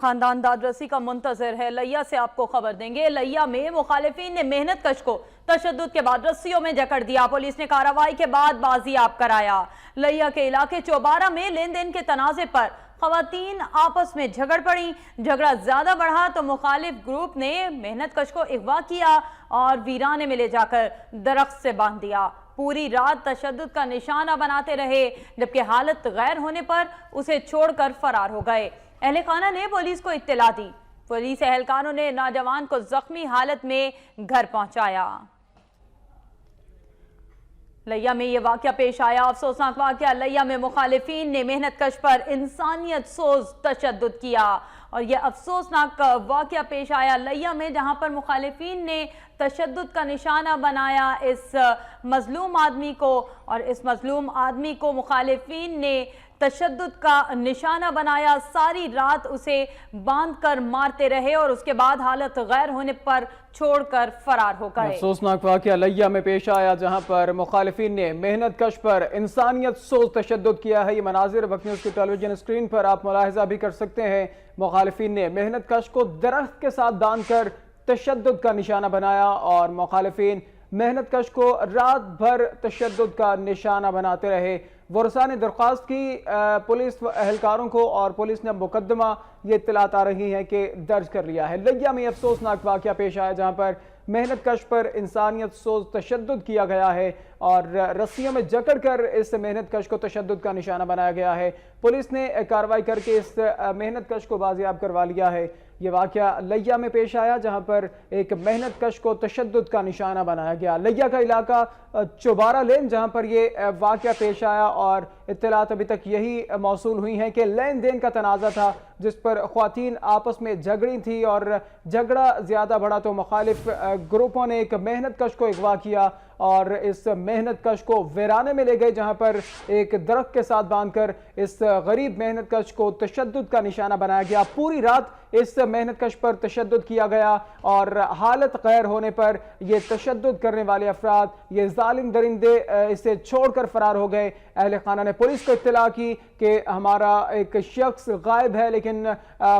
خاندان داد رسی کا منتظر ہے۔ لیا سے آپ کو خبر دیں گے۔ لیا میں مخالفین نے محنت کش کو تشدد کے بعد رسیوں میں جکڑ دیا۔ پولیس نے کارروائی کے بعد بازیاب کرایا۔ لیا کے علاقے چوبارہ میں لین دین کے تنازع پر خواتین آپس میں جھگڑ پڑیں۔ جھگڑا زیادہ بڑھا تو مخالف گروپ نے محنت کش کو اغوا کیا اور ویرانے میں لے جا کر درخت سے باندھ دیا۔ پوری رات تشدد کا نشانہ بناتے رہے، جبکہ حالت غیر ہونے پر اسے چھوڑ کر فرار ہو گئے۔ اہل خانہ نے پولیس کو اطلاع دی۔ پولیس اہلکاروں نے نوجوان کو زخمی حالت میں گھر پہنچایا۔ لیا میں یہ واقعہ پیش آیا۔ افسوسناک واقعہ۔ لیا میں مخالفین نے محنت کش پر انسانیت سوز تشدد کیا اور یہ افسوسناک واقعہ پیش آیا لیا میں، جہاں پر مخالفین نے تشدد کا نشانہ بنایا اس مظلوم آدمی کو، اور اس مظلوم آدمی کو مخالفین نے تشدد کا نشانہ بنایا۔ ساری رات اسے باندھ کر مارتے رہے اور اس کے بعد حالت غیر ہونے پر چھوڑ کر فرار ہو گئے۔ افسوسناک واقعہ لیا میں پیش آیا، جہاں پر مخالفین نے محنت کش پر انسانیت سوز تشدد کیا ہے۔ یہ مناظر وقت نیوز کی ٹیلی ویژن اسکرین پر آپ ملاحظہ بھی کر سکتے ہیں۔ مخالفین نے محنت کش کو درخت کے ساتھ باندھ کر تشدد کا نشانہ بنایا اور مخالفین محنت کش کو رات بھر تشدد کا نشانہ بناتے رہے۔ ورثاء نے درخواست کی پولیس اہلکاروں کو اور پولیس نے مقدمہ یہ اطلاعات آ رہی ہیں کہ درج کر لیا ہے۔ لیا میں افسوسناک واقعہ پیش آیا، جہاں پر محنت کش پر انسانیت سوز تشدد کیا گیا ہے اور رسیوں میں جکڑ کر اس محنت کش کو تشدد کا نشانہ بنایا گیا ہے۔ پولیس نے کارروائی کر کے اس محنت کش کو بازیاب کروا لیا ہے۔ یہ واقعہ لیا میں پیش آیا، جہاں پر ایک محنت کش کو تشدد کا نشانہ بنایا گیا۔ لیا کا علاقہ چوبارہ لین، جہاں پر یہ واقعہ پیش آیا اور اطلاعات ابھی تک یہی موصول ہوئی ہیں کہ لین دین کا تنازع تھا، جس پر خواتین آپس میں جھگڑی تھی اور جھگڑا زیادہ بڑھا تو مخالف گروپوں نے ایک محنت کش کو اغوا کیا اور اس محنت کش کو ویرانے میں لے گئے، جہاں پر ایک درخت کے ساتھ باندھ کر اس غریب محنت کش کو تشدد کا نشانہ بنایا گیا۔ پوری رات اس محنت کش پر تشدد کیا گیا اور حالت غیر ہونے پر یہ تشدد کرنے والے افراد، یہ ظالم درندے اسے چھوڑ کر فرار ہو گئے۔ اہل خانہ نے پولیس کو اطلاع کی کہ ہمارا ایک شخص غائب ہے، لیکن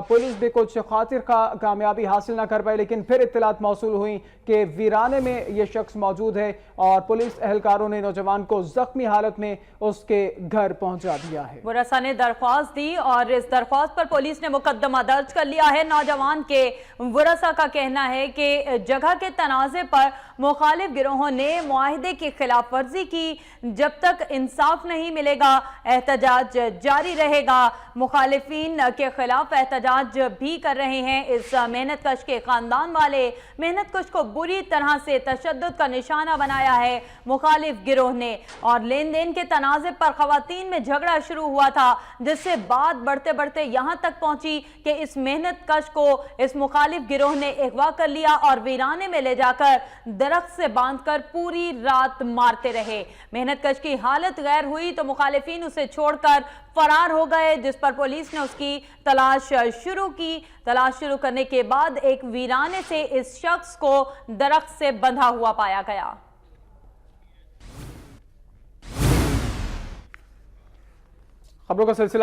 پولیس بھی کچھ خاطر کامیابی حاصل نہ کر پائی، لیکن پھر اطلاعات موصول ہوئیں کہ ویرانے میں یہ شخص موجود ہے اور پولیس اہلکاروں نے نوجوان کو زخمی حالت میں اس کے گھر پہنچا دیا ہے۔ ورثاء نے درخواست دی اور اس درخواست پر پولیس نے مقدمہ درج کر لیا ہے۔ نوجوان کے ورثاء کا کہنا ہے کہ جگہ کے تنازع پر مخالف گروہوں نے معاہدے کی خلاف ورزی کی۔ جب تک انصاف نہیں ملے گا احتجاج جاری رہے گا۔ مخالفین کے خلاف احتجاج بھی کر رہے ہیں۔ اس محنت کش کے خاندان والے محنت کش کو بری طرح سے تشدد کا نشانہ بنایا ہے مخالف گروہ نے، اور لین دین کے تنازع پر خواتین میں جھگڑا شروع ہوا تھا، جس سے بات بڑھتے بڑھتے یہاں تک پہنچی کہ اس محنت کش کو اس مخالف گروہ نے اغوا کر لیا اور ویرانے میں لے جا کر درخت سے باندھ کر پوری رات مارتے رہے۔ محنت کش کی حالت غیر ہوئی تو مخالفین اسے چھوڑ کر فرار ہو گئے، جس پر پولیس نے اس کی تلاش شروع کی۔ تلاش شروع کرنے کے بعد ایک ویرانے سے اس شخص کو درخت سے بندھا ہوا پایا گیا۔ خبروں کا سلسلہ